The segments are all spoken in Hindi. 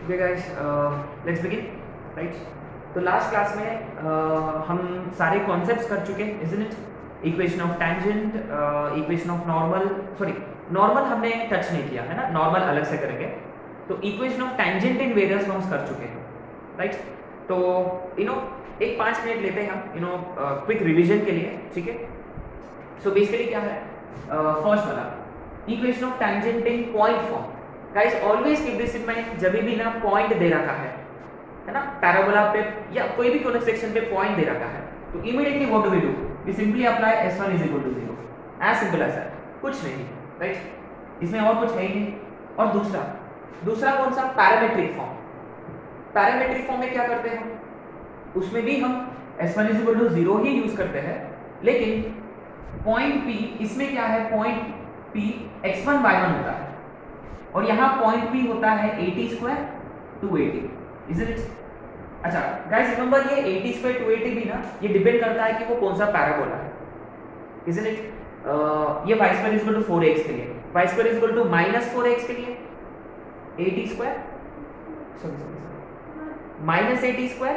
Okay guys, let's begin, right? तो लास्ट क्लास में हम सारे कॉन्सेप्ट्स कर चुके हैं, isn't it? Equation of tangent, equation of normal, sorry normal हमने टच नहीं किया है ना, नॉर्मल अलग से करेंगे। तो equation of tangent in various forms कर चुके हैं, राइट? तो एक 5 मिनट लेते हैं हम क्विक रिवीजन के लिए, ठीक है? सो बेसिकली क्या है, फर्स्ट वाला equation of tangent in point form. Guys always keep this in mind, जब भी ना पॉइंट दे रखा है ना, पैराबोला पे या कोई भी कॉनिक सेक्शन पे पॉइंट दे रखा है, तो immediately what do we do? We simply apply s1 is equal to 0, as simple as that, कुछ नहीं, राइट? इसमें और कुछ है ही नहीं। और दूसरा कौन सा? Parametric form. पैरामेट्रिक फॉर्म में क्या करते हैं हम? उसमें भी हम s1 इज इक्वल टू 0 ही यूज करते हैं, लेकिन पॉइंट p, इसमें क्या है, पॉइंट p x1 y1 होता है और यहाँ पॉइंट p होता है 80 स्क्वायर 280, isn't it? अच्छा गाइस रिमेंबर, ये 80 स्क्वायर 280 भी ना, ये डिपेंड करता है कि वो कौन सा पैराबोला है, isn't it? ये y square is equal to 4x के लिए, y square is equal to -4x के लिए 80 square, minus 80 square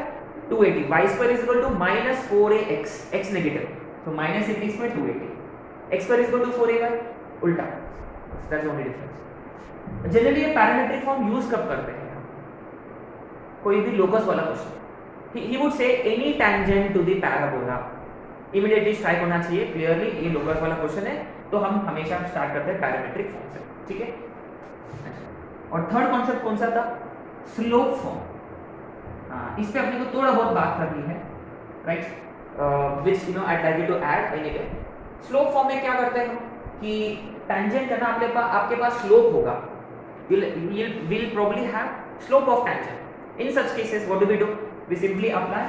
280, y square is equal to -4ax, x negative, तो -80 square 280, x square is equal to 4ay, उल्टा, दैट्स ओनली डिफरेंस। जनरली ये पैरामेट्रिक फॉर्म यूज कब करते हैं? कोई भी लोकस वाला क्वेश्चन, ही वुड से any tangent to the parabola, immediately strike होना चाहिए क्लियरली ये लोकस वाला क्वेश्चन है, तो हम हमेशा स्टार्ट करते हैं पैरामेट्रिक फॉर्म से, ठीक है? और थर्ड कॉन्सेप्ट कौन सा था? Slope form. इस पे अपने को थोड़ा बहुत बात करनी है, right? Which I'd like you to add anyway। Slope form में क्या करते हैं हम कि टेंजेंट है ना, आपके पास स्लोप होगा, will probably have slope of tangent. In such cases what do? We simply apply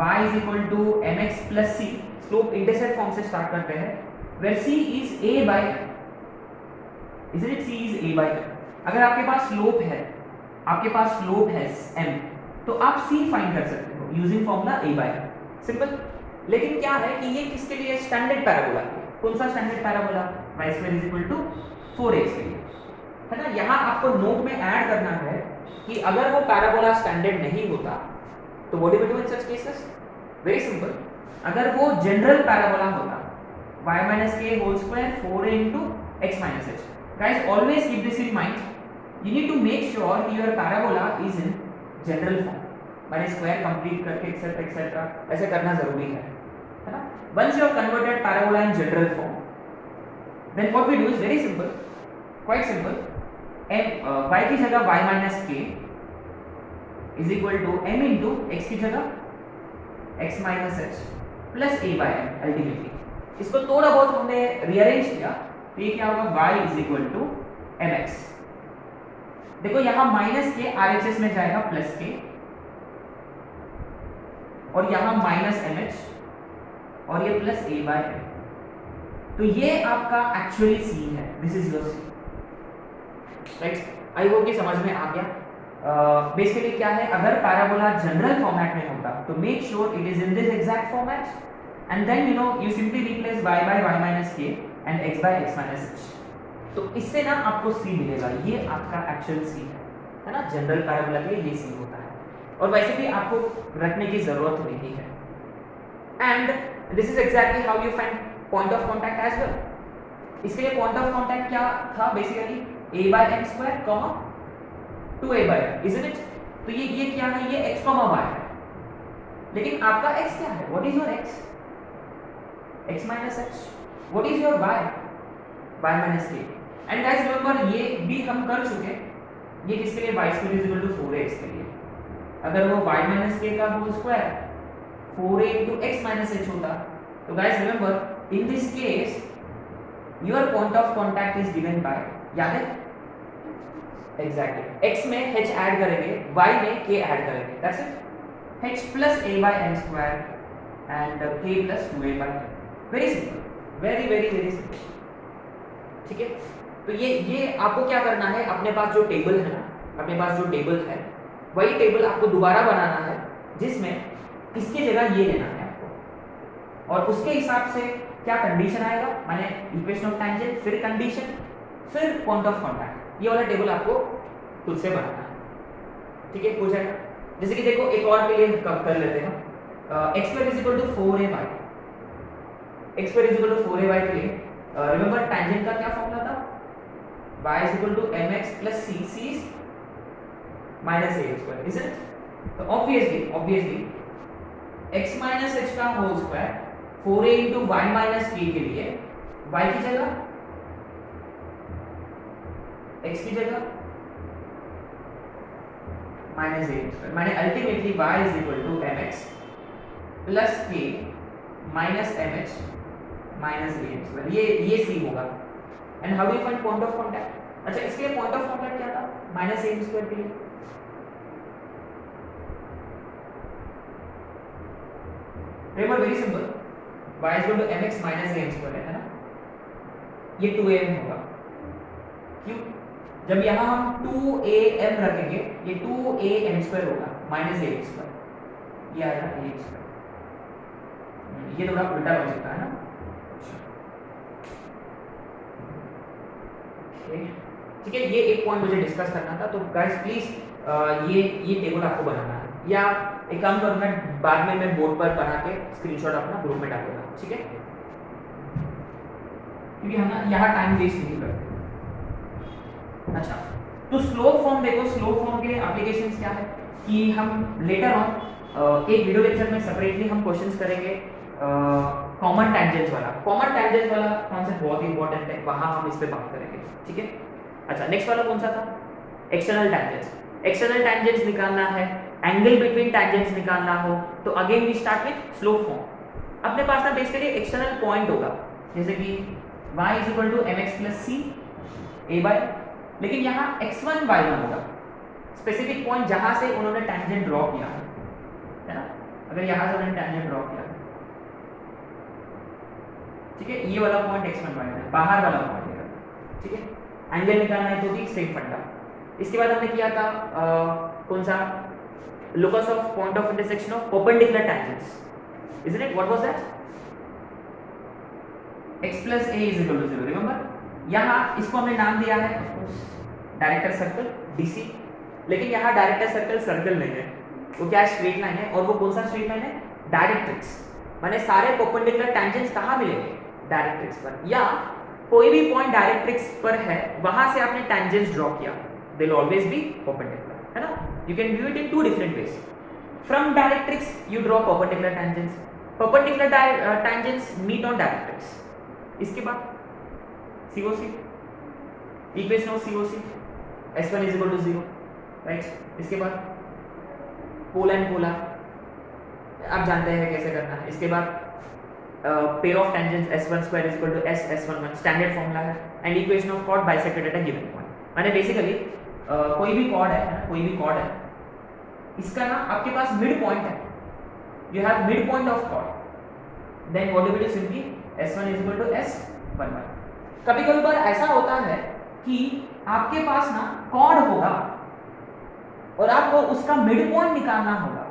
y is equal to mx plus c, slope intercept form से स्टार्ट करते हैं, where c is a by m, isn't it? c is a by m। अगर आपके पास स्लोप है m, तो आप c फाइंड कर सकते हो using formula a by m, सिंपल। लेकिन क्या है कि ये किसके लिए? Standard parabola. कौन सा standard parabola? y square is equal to 4x के लिए, है ना? यहाँ आपको नोट में ऐड करना है कि अगर वो पैराबोला स्टैंडर्ड नहीं होता तो what do we do in such cases? Very simple, अगर वो जनरल पैराबोला होता y minus k whole square 4a into x minus h, guys always keep this in mind, you need to make sure your parabola is in general form, मैंने स्क्वायर कंप्लीट करके एक्सेट्रा एक्सेट्रा ऐसे करना जरूरी है ना? once you have converted parabola in general form, then what we do is very simple, quite simple, y की जगह y minus k is equal to m into x की जगह x minus h plus a by m ultimately. इसको थोड़ा बहुत हमने रीअरेंज किया तो ये क्या होगा? y is equal to mx। देखो यहाँ माइनस के RHS में जाएगा प्लस के, और यहाँ माइनस mh और ये प्लस a by m, तो ये आपका एक्चुअली c है, this is your c, right? I hope कि समझ में आ गया। बेसिकली क्या है, अगर पैराबोला जनरल फॉर्मेट में होता तो make sure it is in this exact format, and then you simply replace y by y minus k and x by x minus h, तो इससे ना आपको c मिलेगा, ये आपका एक्चुअल c है ना? जनरल पैराबोला के लिए ये c होता है, और वैसे भी आपको रखने की जरूरत नहीं है। And this is exactly how you find point of contact as well. इसके लिए पॉइंट ऑफ कांटेक्ट क्या था? Basically a by m square comma 2a by m, isn't it? तो ये क्या है? ये x comma y है, लेकिन आपका x क्या है? What is your x? x minus h. What is your y? y minus k. And guys remember, ये भी हम कर चुके, ये किसके लिए? y square is equal to 4x के लिए। अगर वो y minus k का whole square 4a into x minus h होता, तो guys remember in this case your point of contact is given by, याद है? एग्जैक्टली x में h ऐड करेंगे, y में k ऐड करेंगे, that's it. h plus a by m square and k plus 2a by m, very simple, very very very simple, ठीक है? तो ये आपको क्या करना है, अपने पास जो टेबल है ना, अपने पास जो टेबल है वही टेबल आपको दोबारा बनाना है, जिसमें इसकी जगह ये लेना है आपको, और उसके हिसाब से क्या कंडीशन आएगा, माने इक्वेशन ऑफ टेंजेंट, फिर कंडीशन, फिर पॉइंट ऑफ कांटेक्ट, ये वाला टेबल आपको खुद से बनाना है। ठीक है, हो जाएगा। जैसे कि देखो एक और के लिए कर लेते हैं x square is equal to 4ay, x square is equal to 4ay के लिए रिमेंबर टैंजेंट का क्या फॉर्मूला था, y is equal to mx plus c, c is minus a square, isn't it? तो obviously x minus h का whole square 4a into y minus k के लिए y की जगह x की जगह minus a square, माने ultimately y is equal to mx plus k minus mh minus a square, ये c होगा। And how do you find point of contact? अच्छा, इसके लिए पॉइंट ऑफ कांटेक्ट क्या था माइनस a स्क्वायर के लिए? Remember very simple, y is equal to mx minus a square है ना, ये 2am होगा। क्यों? जब यहाँ हम 2am रखेंगे ये 2am स्क्वायर होगा माइनस a स्क्वायर, ये आएगा a स्क्वायर। ये थोड़ा उल्टा लॉजिक था है ना। ठीक है, ये एक पॉइंट मुझे डिस्कस करना था। तो गाइस प्लीज ये टेबल आपको बनाना है, या एक काम करूंगा बाद में मैं बोर्ड पर बना के स्क्रीनशॉट अपना ग्रुप में डालूंगा, ठीक है, क्योंकि हम ना यहाँ टाइम वेस्ट नहीं करते। अच्छा, तो स्लोप फॉर्म देखो, स्लोप फॉर्म के एप्लीकेशंस क्या है कि हम लेटर ऑन एक वीडियो लेक्चर में सेपरेटली हम क्वेश्चंस करेंगे कॉमन टैंजेंट्स वाला। कॉमन टैंजेंट्स वाला कॉन्सेप्ट बहुत ही इंपॉर्टेंट है, वहां हम इस पे बात करेंगे, ठीक है। अच्छा, नेक्स्ट वाला कौन सा था? External tangents. एक्सटर्नल टैंजेंट्स निकालना है, एंगल बिटवीन टैंजेंट्स निकालना हो, तो again we start with slope form. अपने पास ना बेसिकली एक्सटर्नल पॉइंट होगा, जैसे कि y is equal to mx plus c a by, लेकिन यहाँ x1 y1 होगा स्पेसिफिक पॉइंट जहां से उन्होंने टैंजेंट ड्रॉ किया है ना। अगर यहाँ से उन्होंने टैंजेंट ड्रॉ किया, ठीक है, ये वाला पॉइंट x1 y1 है, बाहर वाला पॉइंट है, ठीक है। एंगल निकालना है तो भी सेम फंडा। इसके बाद हमने किया था कौन सा, locus of point of intersection of perpendicular tangents, isn't it? What was that? x plus a is equal to 0, remember. यहाँ इसको हमने नाम दिया है डायरेक्टर सर्कल DC, लेकिन यहाँ डायरेक्टर सर्कल सर्कल नहीं है, वो क्या है, स्ट्रेट लाइन है। और वो कौन सा स्ट्रेट लाइन है? डायरेक्ट्रिक्स। माने सारे परपेंडिकुलर टैंजेंट्स कहाँ मिलेंगे? डायरेक्ट्रिक्स पर, या कोई भी पॉइंट डायरेक्ट्रिक्स पर है वहां से आपने टैंजेंट्स ड्रॉ किया, they will always be perpendicular, है ना। You can view it in two different ways. From directrix you draw perpendicular tangents, perpendicular tangents meet on directrix. इसके बाद COC, equation of COC, S1 is equal to 0, right. इसके बाद पोलर एंड पोलर आप जानते हैं कैसे करना है। इसके बाद pair of tangents S1 square is equal to S S11 standard formula है, and equation of chord bisected at a given point. माने बेसिकली कोई भी कॉर्ड है ना, कोई भी कॉर्ड है, इसका ना आपके पास मिड पॉइंट है, you have mid point of chord, then what do we do, simply S1 is equal to S11। कभी-कभी बार ऐसा होता है कि आपके पास ना कॉर्ड होगा और आपको उसका मिड पॉइंट निकालना होगा,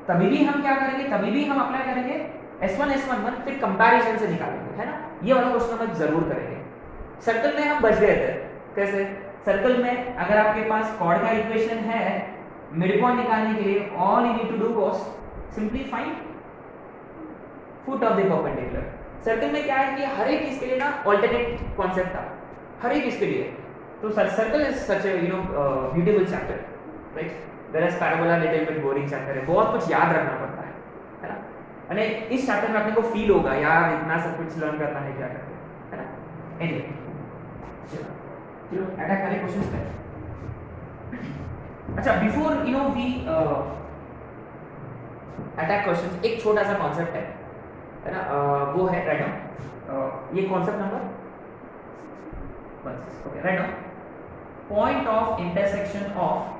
तभी भी हम क्या करेंगे, तभी भी हम अप्लाई करेंगे S1 S11, फिर कंपैरिजन से निकालेंगे, है ना। ये वाला क्वेश्चन हम जरूर करेंगे। सर्कल में हम बच गए थे, कैसे? सर्कल में अगर आपके पास कॉर्ड का इक्वेशन है मिड पॉइंट निकालने के लिए, all you need to do was simply find foot of the perpendicular. Circle में क्या है कि हर एक इसके लिए ना अल्टरनेट कॉन्सेप्ट था, हर एक इसके लिए। तो circle is such a beautiful chapter, right, whereas parabola little bit boring chapter है, बहुत कुछ याद रखना पड़ता है ना। अने इस चैप्टर में अपने को फील होगा यार इतना सब कुछ लर्न करना है, क्या करते हैं, है ना। एनीवे चलो अटैक करें क्वेश्चंस पे। अच्छा, before you know we attack questions, एक छोटा सा कॉन्सेप्ट है ना, वो है राइट नाउ, ये concept number 1 okay, right now point of intersection of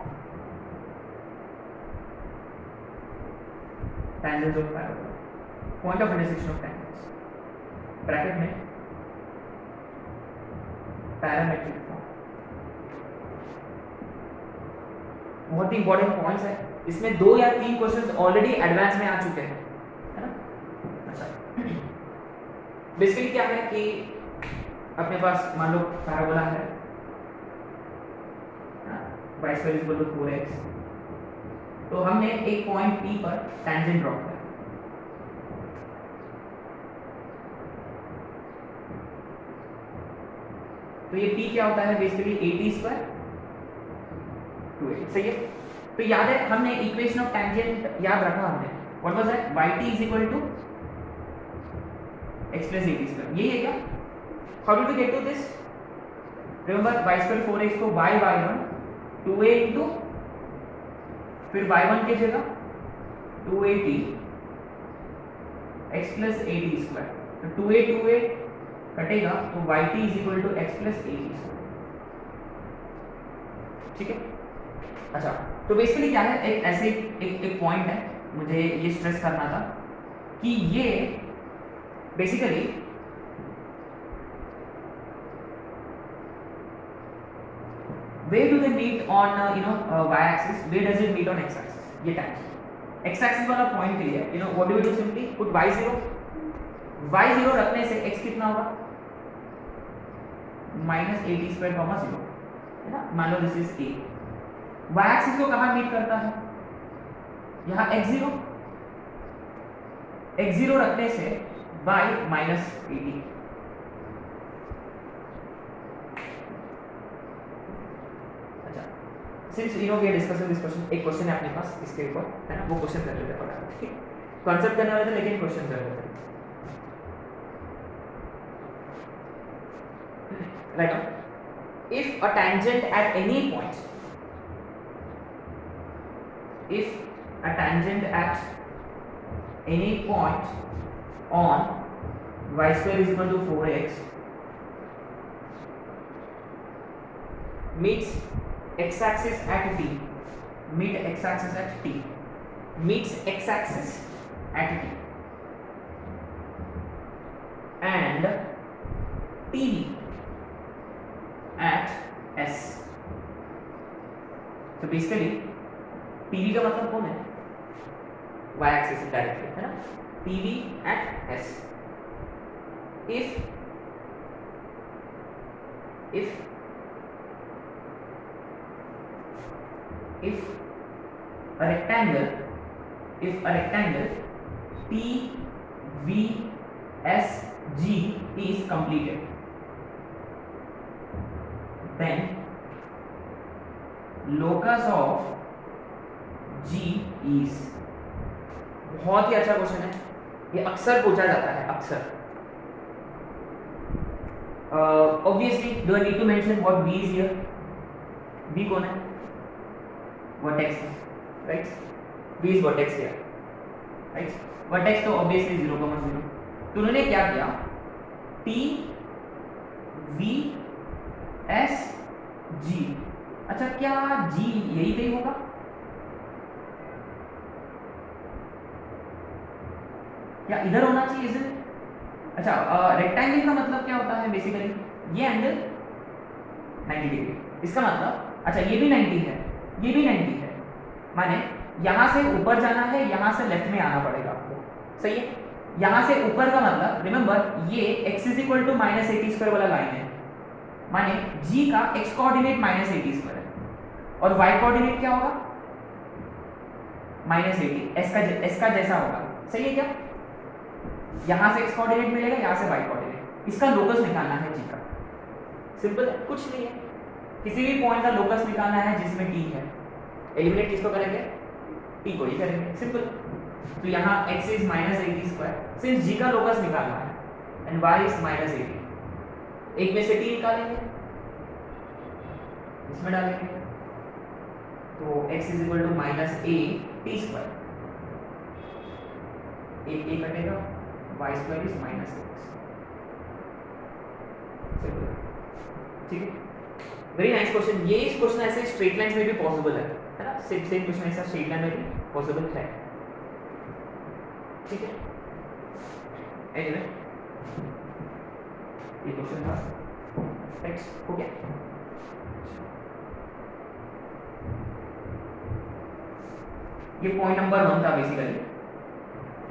tangents of parabola, point of intersection of tangents, bracket में पैरामेट्रिक फॉर्म। बहुत ही इंपॉर्टेंट पॉइंट्स है, इसमें 2 या 3 क्वेश्चंस ऑलरेडी एडवांस में आ चुके हैं, है ना। अच्छा, बेसिकली क्या है कि अपने पास मान लो पैराबोला है, y square is equal to 4x। तो हमने एक पॉइंट P पर टेंजेंट ड्रॉ किया। तो ये P क्या होता है बेसिकली 80 स्क्वायर 280, सही है। तो याद है हमने इक्वेशन ऑफ टेंजेंट याद रखा हमने, what was that, yt is equal to x plus 80 square, यही है क्या? How did we get to this? Remember y square 4x को y1 2a इनटू फिर y1 की जगह 280 x प्लस 80 स्क्वायर, तो 2a कटेगा तो yt is equal to x plus 80 square, ठीक है। अच्छा, तो बेसिकली क्या है, एक ऐसे एक पॉइंट है, मुझे ये स्ट्रेस करना था कि ये basically where do they meet on y axis, where does it meet on x axis, ये टाइम x axis वाला पॉइंट के लिए what do we do, simply put y0 रखने से x कितना होगा -80 स्क्वायर कॉमा 0, है ना। मान लो this is a, y axis को कहां मीट करता है, यहां x0 रखने से y -80, अच्छा since we are discussing this question, एक क्वेश्चन है अपने पास इसके ऊपर, है ना, वो क्वेश्चन कर लेते हैं फटाफट, ठीक। कॉन्सेप्ट करने वाले थे लेकिन क्वेश्चन कर लेते हैं। Right now, if a tangent at any point, if a tangent at any point on y square is equal to 4x meets x-axis at t, meets x-axis at t and TV at S, तो बेसिकली TV का मतलब कौन है, y एक्सिस डायरेक्टली, है ना, TV at S, if a rectangle PVSG is completed, then locus of G is, बहुत ही अच्छा क्वेश्चन है, ये अक्सर पूछा जाता है, अक्सर। Obviously do I need to mention what B is here, B कौन है, vertex, right, B is vertex here, right, vertex तो ऑब्वियसली 0,0, तो उन्होंने क्या किया, PVSG, अच्छा क्या G यही कहीं होगा, क्या इधर होना चाहिए इधर, अच्छा रेक्टेंगल का मतलब क्या होता है बेसिकली, ये एंगल 90 डिग्री, इसका मतलब अच्छा ये भी 90 है, ये भी 90 है, माने यहां से ऊपर जाना है, यहां से लेफ्ट में आना पड़ेगा आपको, सही है। यहां से ऊपर का मतलब रिमेंबर ये x is equal to -80 square वाला लाइन है, माने g का x कोऑर्डिनेट -80 स्क्वायर है और y कोऑर्डिनेट क्या होगा -80, s का जैसा होगा, सही है क्या, यहां से x कोऑर्डिनेट मिलेगा, यहां से y कोऑर्डिनेट, इसका लोकस निकालना है g का, सिंपल है, कुछ नहीं है, किसी भी पॉइंट का लोकस निकालना है जिसमें t है, एलिमिनेट किसको करेंगे, t को ही करेंगे, सिंपल। तो यहाँ x is -80 square, since g का लोकस निकालना है एंड y इज -80, एक में से t निकालेंगे, इसमें डालेंगे, तो x is equal to -a t square, एक a कटेगा, y square is -x, simple, ठीक है। वेरी नाइस क्वेश्चन, ये इस क्वेश्चन ऐसे स्ट्रेट लाइंस में भी पॉसिबल है ना, सेम क्वेश्चन ऐसा स्ट्रेट लाइन में भी पॉसिबल है, ठीक है। एनीवे ये क्वेश्चन था, राइट, हो गया। ये पॉइंट नंबर 1 था बेसिकली,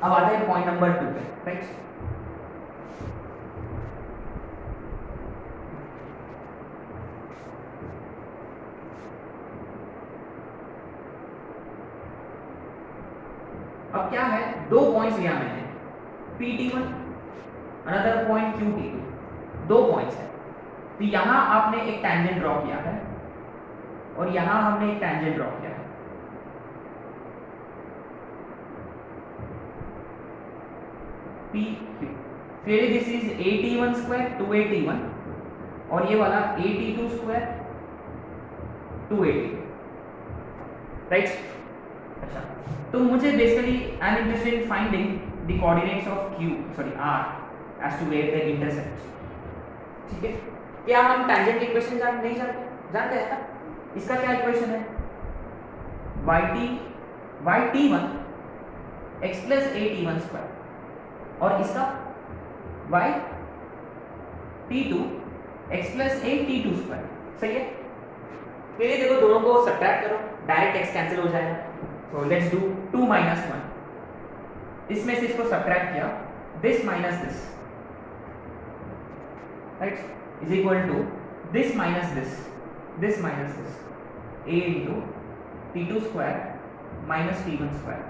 अब आता है पॉइंट नंबर 2 पे, राइट। अब क्या है, दो पॉइंट्स लिया मैंने, PT1 अनदर पॉइंट QT2, दो पॉइंट्स है। तो यहाँ आपने एक टैंजेंट ड्रॉ किया है और यहाँ हमने एक टैंजेंट ड्रॉ किया है। PQ, clearly this is AT1 square 2AT1 और ये वाला AT2 स्क्वायर 2AT2, राइट। अच्छा, तो मुझे basically I am interested in finding the coordinates of R as to where they intersect. ठीक है, क्या हम टैंजेंट इक्वेशन नहीं जानते हैं ना? इसका क्या इक्वेशन है, yt1 x plus AT1 square और इसका yt2 x plus AT2 square, सही है। फिर देखो दोनों को सब्ट्रैक्ट करो, डायरेक्ट x कैंसिल हो जाएगा। सो लेट्स डू 2 माइनस 1, इसमें से इसको सब्ट्रैक्ट किया, this minus this, right, is equal to this minus this minus this, a into T2 square minus T1 square.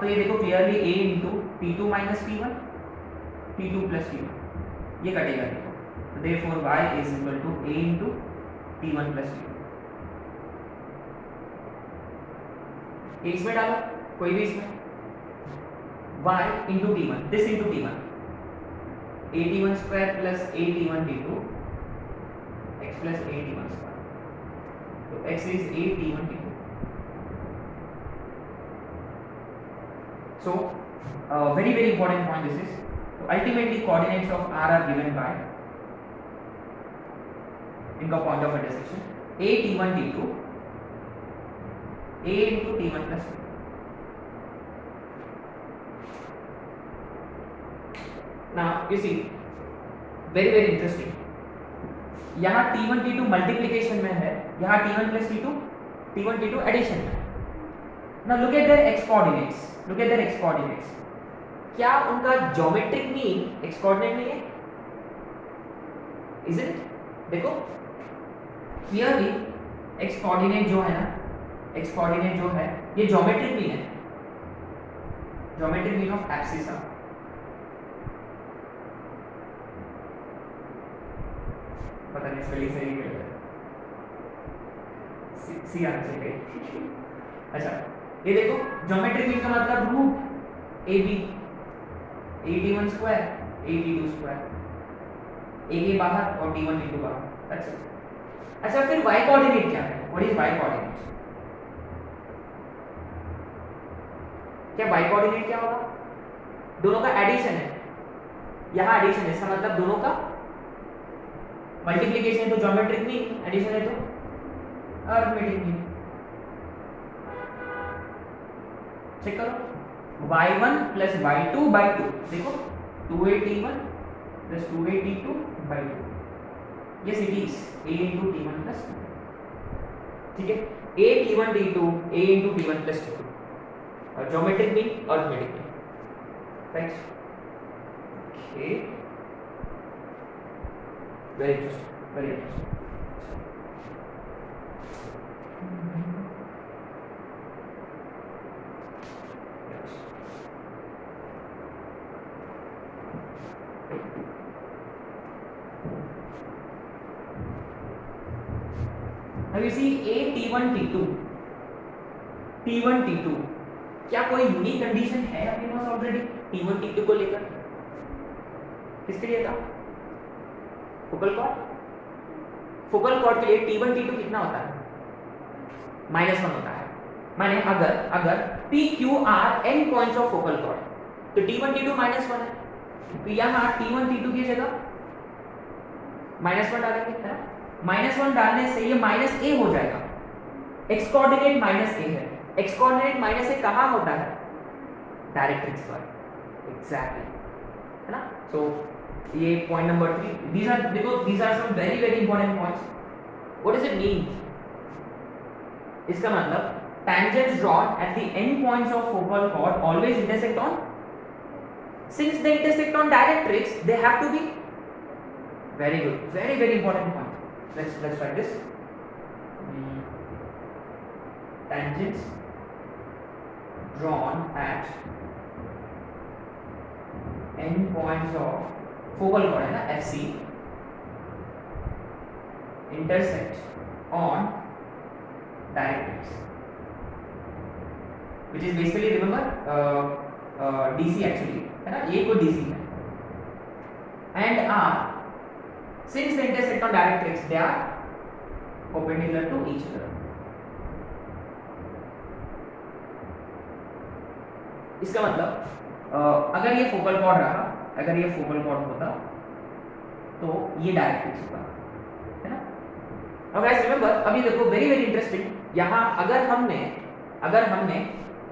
तो ये देखो clearly a into T2 minus T1, T2 plus T1, ये कटेगा देखो, तो therefore y is equal to a into T1 plus T2। इसमें डालो कोई भी, इसमें y into T1, this into T1, AT1 square plus AT1 T2 x plus AT1 square, तो x is AT1 T2। So very important point this is. So ultimately coordinates of R are given by इनका point of intersection a T1 T2 a into T1 plus T2। Now you see very interesting, यहाँ T1 T2 मल्टीप्लिकेशन में है, यहाँ T1 plus T2 एडिशन में। Now look at their x coordinates, क्या उनका ज्योमेट्रिक मीन x कोऑर्डिनेट में है? Is it? देखो क्लियरली x कोऑर्डिनेट जो है ना, x कोऑर्डिनेट जो है ये ज्योमेट्रिक मीन है, ज्योमेट्रिक मीन ऑफ एब्सिसा। पता नहीं स्पेलिंग सही है, सी आना चाहिए। अच्छा, ये देखो ज्योमेट्रिक मीन का मतलब root AB, AT1 square AT2 square, A बाहर और T1 T2 बाहर। अच्छा फिर y कोऑर्डिनेट क्या है? What is y coordinate? क्या y कोऑर्डिनेट क्या होगा? दोनों का एडिशन है, यहाँ एडिशन है, इसका मतलब दोनों का मल्टीप्लिकेशन है तो ज्योमेट्रिक मीन, एडिशन है तो अरिथमेटिक मीन। चेक करो, y1 प्लस y2 by 2, देखो 2AT1 plus 2AT2 by 2, yes it is a into T1 plus 2, ठीक है, a T1 T2 a into T1 plus 2 और geometric mean arithmetic mean, right. Okay, very interesting. Now you see a T1 T2 क्या कोई यूनिक कंडीशन है अपने पास ऑलरेडी T1 T2 को लेकर? किसके लिए था? फोकल कॉर्ड के लिए T1 T2 कितना होता है? -1 होता है। माने अगर PQR n points of focal cord तो T1 T2 -1 है, तो यहाँ T1 T2 की जगह -1 डालेंगे, है ना? -1 डालने से ये -a हो जाएगा, x कोऑर्डिनेट -a है, x कोऑर्डिनेट -a कहाँ होता है? डायरेक्ट्रिक्स पर, एग्जैक्टली, है ना? सो ये point number 3, these are some very important points. What does it mean? इसका मतलब tangents drawn at the end points of focal chord always intersect on, since they intersect on directrix they have to be, very good, very important point. Let's try this. Tangents drawn at end points of focal chord है ना FC intersect on directrix, which is basically remember DC actually है ना, ये कोई DC है, and are since they intersect on directrix they are perpendicular to each other. इसका मतलब अगर ये फोकल कॉर्ड रहा, अगर ये फोकल कॉर्ड होता तो ये डायरेक्ट्रिक्स होगा, है ना। अब गाइस रिमेंबर, अभी देखो वेरी वेरी इंटरेस्टिंग, यहाँ अगर हमने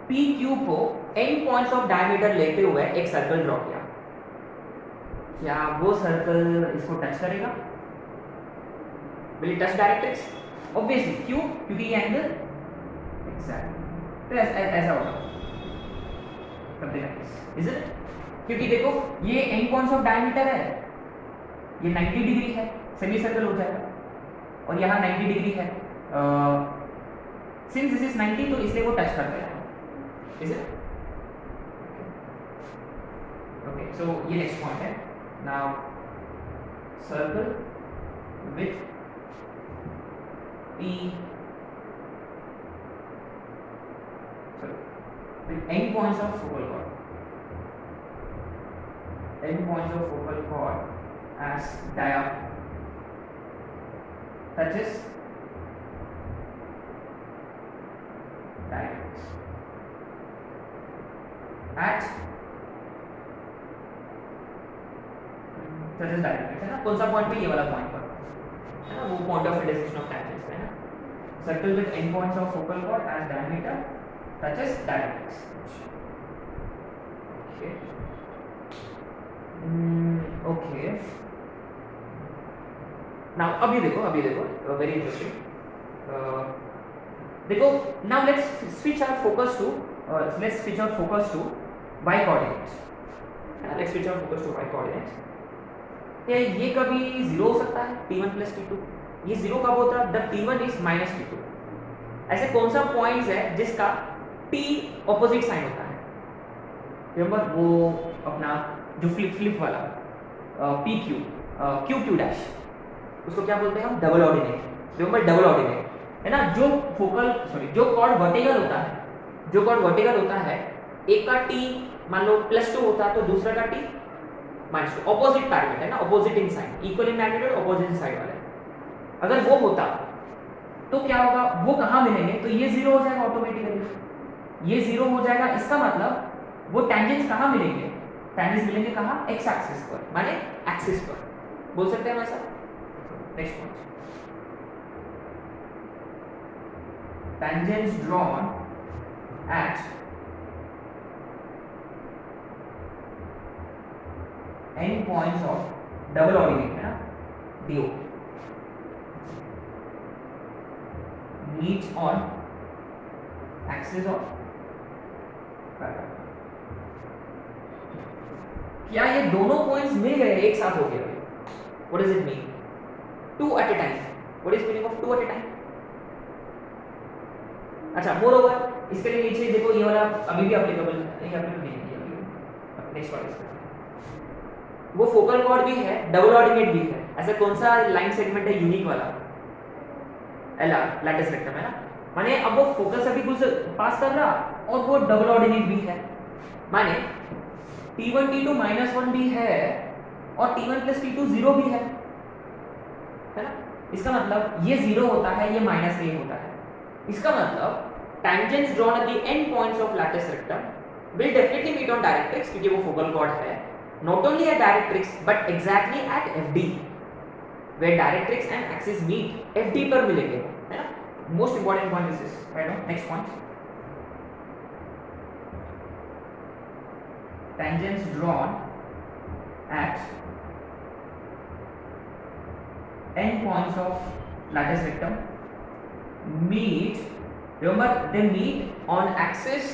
पी क्यू को एंड पॉइंट्स ऑफ डायमीटर लेते हुए एक सर्कल ड्रॉ किया, क्या वो सर्कल इसको टच करेगा? Will it touch directrix? Obviously, क्यों? क्योंकि ये एंगल एग्जैक्ट तो ऐसा होगा something like this, is it? क्योंकि देखो ये एंड पॉइंट्स ऑफ डायमीटर है, ये 90 डिग्री है, सेमी सर्कल हो जाएगा, और यहाँ 90 डिग्री है, सिंस दिस इज 90 तो इसलिए वो टच कर रहा है, is it? Okay, so ये नेक्स्ट पॉइंट है. Now circle with P, with end points of focal chord, end points of focal chord as dia touches directrix at touches directrix, है ना. कौन सा पॉइंट पे? ये वाला पॉइंट पर, है ना, वो point of intersection of tangents है ना. Circle with end points of focal chord as diameter touches directrix. Okay. Okay. Now अभी देखो very interesting. देखो, now let's switch our focus to y coordinates. Let's switch our focus to y coordinates. ये कभी जीरो हो सकता है, t1 plus t2. ये जीरो कब होता है? जब t1 is minus t2. ऐसे कौन सा पॉइंट्स है जिसका t ऑपोजिट साइन होता है? रिमेंबर वो अपना जो फ्लिप वाला P Q Q Q dash, उसको क्या बोलते हैं हम? Double ordinate. Remember double ordinate है ना. जो कॉर्ड वर्टिकल होता है, एक का t मान लो +2 होता है तो दूसरा का t -2, ऑपोजिट टारगेट है ना, opposite in sign, equal in magnitude, opposite in side वाले. अगर वो होता तो क्या होगा? वो कहाँ मिलेंगे? तो ये जीरो हो जाएगा ऑटोमेटिकली, ये जीरो हो जाएगा. इसका मतलब वो टेंजेंट्स कहाँ मिलेंगे? टेंजेंट्स मिलेंगे कहाँ? एक्स एक्सिस पर, माने एक्सिस पर, बोल सकते हैं ऐसा. Next point, tangents drawn at and points of double ordinate है ना, DO meets on axis of parallel. क्या ये दोनों पॉइंट्स मिल गए एक साथ हो गए? What does it mean? Two at a time. What is meaning of two at a time? अच्छा, मोरओवर इसके लिए नीचे देखो, ये वाला अभी भी एप्लीकेबल नहीं है. नेक्स्ट वाला वो फोकल कॉर्ड भी है, डबल ऑर्डिनेट भी है. ऐसा कौन सा लाइन सेगमेंट है यूनिक वाला? LR, लैटिस रेक्टम है ना. माने अब वो फोकस अभी कुछ पास कर रहा और वो डबल ऑर्डिनेट भी है, माने T1 T2 -1 भी है और T1 plus T2 0 भी है ना. इसका मतलब ये 0 होता है, ये -1 होता है. इसका मतलब tangents drawn at the end points of lattice rectum will definitely meet on directrix, क्योंकि वो फोकल कॉर्ड है. Not only at directrix but exactly at FD, where directrix and axis meet, FD पर मिलेंगे, है ना. Most important point is this, right now. Next point, tangents drawn at end points of lattice rectum meet, remember they meet on axis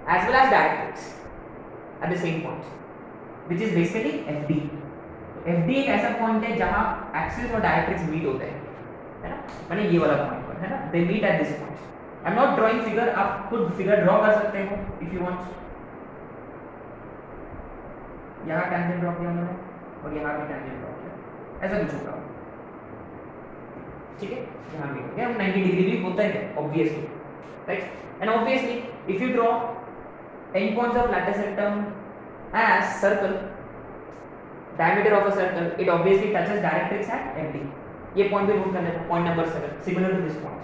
as well as directrix at the same point, which is basically FD. FD एक ऐसा पॉइंट है जहां एक्सिस और डायरेक्ट्रिक्स मीट होते हैं, है ना. माने ये वाला पॉइंट पर, है ना. They meet at this point I am not drawing figure, आप खुद फिगर ड्रॉ कर सकते हो इफ यू वांट। यहाँ टेंजेंट ड्रॉ किया मैंने और यहाँ भी टेंजेंट ड्रॉ किया, ऐसा कुछ होगा, ठीक है। यहाँ भी हो गया, 90 डिग्री भी होता है obviously, right. And obviously if you draw end points of latus rectum as circle, diameter of a circle, it obviously touches directrix at FD. ये पॉइंट भी नोट कर लेना, point number 7 similar to this point,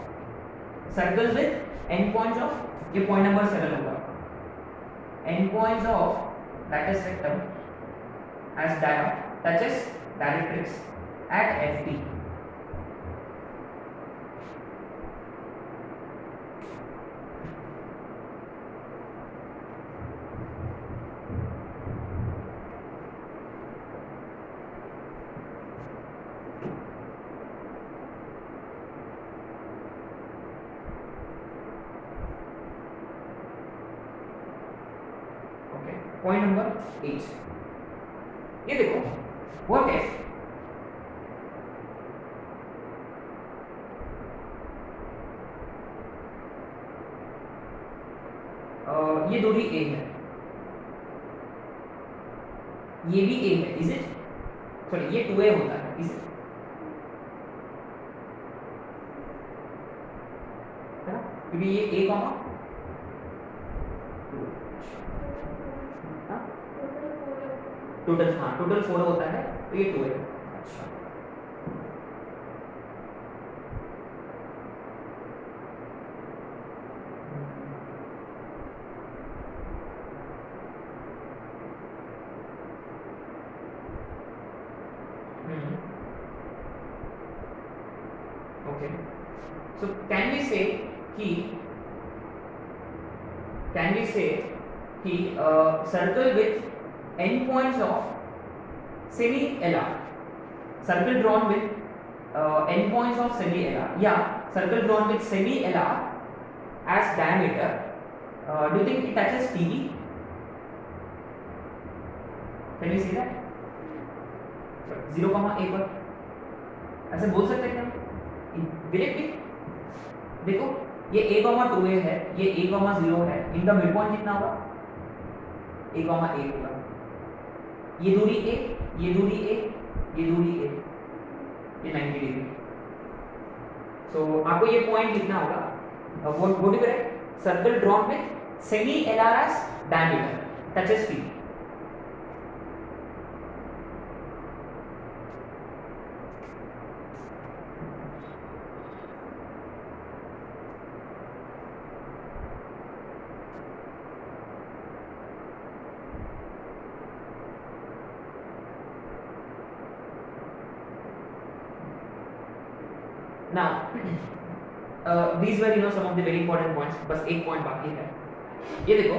circles with end points of, ये पॉइंट नंबर 7 होगा, end points of latus rectum as dia touches directrix at FD. Point number 8, ये देखो, व्हाट इफ ये दूरी a है, ये भी a है, इज इट, सॉरी ये 2a होता है, इज इट, है ना, क्योंकि ये a कॉमा टोटल, हाँ टोटल 4 होता है, तो ये 2 है। अच्छा ओके, सो कैन वी से कि circle with end points of semi-alar, circle drawn with end points of semi-alar, yeah, circle drawn with semi-alar as diameter, do you think it touches TV? Can you see that? 0, a पर ऐसे बोल सकते हैं क्या? डायरेक्टली देखो, ये a, 2a है, ये a, 0 है, इनका मिड पॉइंट कितना होगा? a, होगा, ये दूरी a, ये दूरी a, ये दूरी a, ये 90 डिग्री। सो आपको ये पॉइंट लिखना होगा, what is correct, circle drawn with semi LRS diameter touches P. Now, these were some of the very important points. बस एक पॉइंट बाकी है, ये देखो,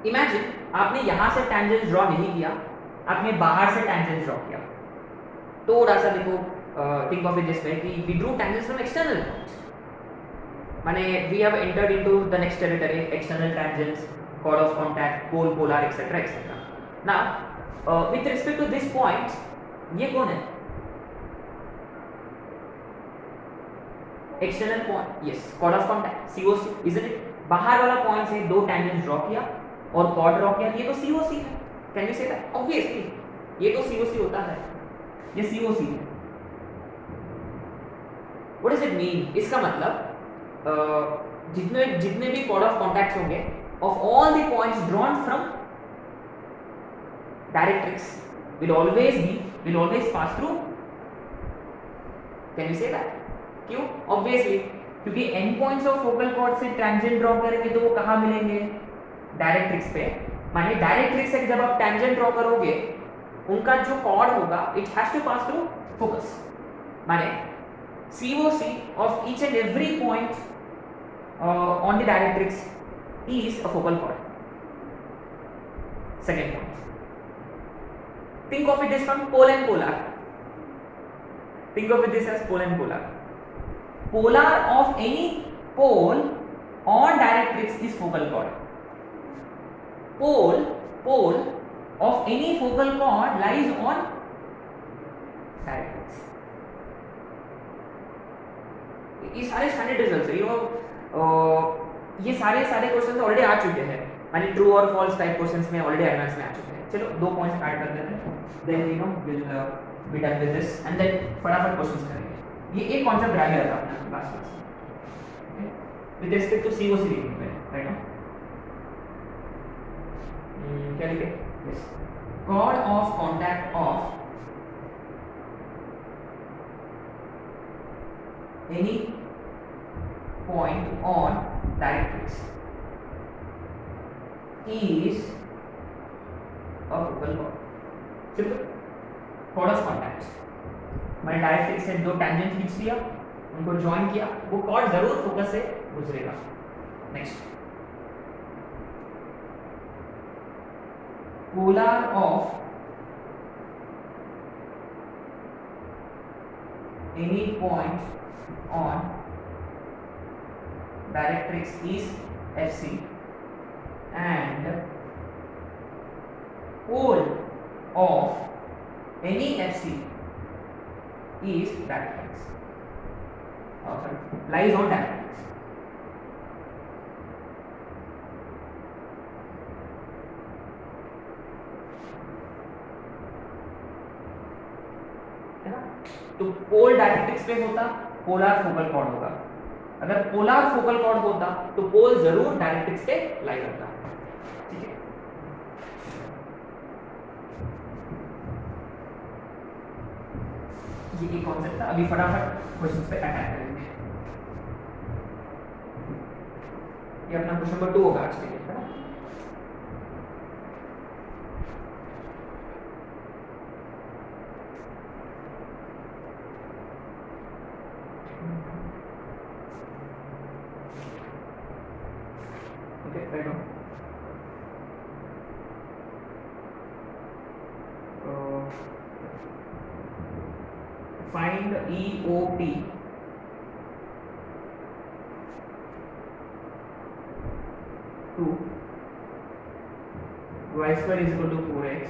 इमेजिन आपने यहाँ से टेंजेंट ड्रॉ नहीं किया, आपने बाहर से टेंजेंट ड्रॉ किया, थोड़ा सा देखो, think of it this way कि we drew tangents from external points, माने we have entered into the next territory, external tangents, chord of contact, pole, polar etcetera etcetera. Now with respect to this point, ये कौन है? External point, yes, chord of contact, COC, isn't it? बाहर वाला पॉइंट से दो टेंजेंट ड्रॉ किया और कॉर्ड ड्रॉ किया, ये तो COC है। Can you say that? Obviously ये तो COC होता है, ये COC है। What does it mean? इसका मतलब जितने भी कॉर्ड ऑफ कांटेक्ट्स होंगे, of all the points drawn from directrix will always pass through, can you say that? क्यों? ऑब्वियसली क्योंकि and points of focal cord से टेंजेंट ड्रॉ करेंगे तो वो कहाँ मिलेंगे? डायरेक्ट्रिक्स पे। माने डायरेक्ट्रिक्स से जब आप टेंजेंट ड्रॉ करोगे, उनका जो कॉर्ड होगा it has to pass through focus, माने COC of each and every point on the directrix is a focal chord. Second point, think of it as from pole and polar. Think of it this as pole and polar. Polar of any pole on directrix is focal chord. Pole of any focal chord lies on directrix. ये सारे स्टैंडर्ड रिजल्ट्स है, ये सारे क्वेश्चंस ऑलरेडी आ चुके हैं, माने ट्रू और फॉल्स टाइप क्वेश्चंस में ऑलरेडी एडवांस में आ चुके हैं। चलो 2 पॉइंट्स ऐड कर देते हैं, then will be done with this and then फटाफट क्वेश्चंस करेंगे। ये एक कांसेप्ट रह गया था अपना लास्ट क्लास में, with respect to COC reading में, राइट नाउ क्या लिखे, yes, chord of contact of any point on directrix is a focal chord. Simple. chord of contact, मैंने डायरेक्ट्रिक्स से दो टेंजेंट खींच लिया, उनको ज्वाइन किया, वो कॉर्ड जरूर फोकस से गुजरेगा। Next, polar of any point on directrix is FC and pole of any FC is directrix, lies on directrix. तो पोल डायरेक्ट्रिक्स पे होता, पोलर फोकल कॉर्ड होगा। अगर पोलर फोकल कॉर्ड होता तो पोल जरूर डायरेक्ट्रिक्स पे लाई करता, ठीक है। ये एक कॉन्सेप्ट था, अभी फटाफट क्वेश्चंस पे अटैक करेंगे। ये अपना क्वेश्चन नंबर 2 होगा आज के लिए, है ना। Okay, right on. Find EOP to y square is equal to 4x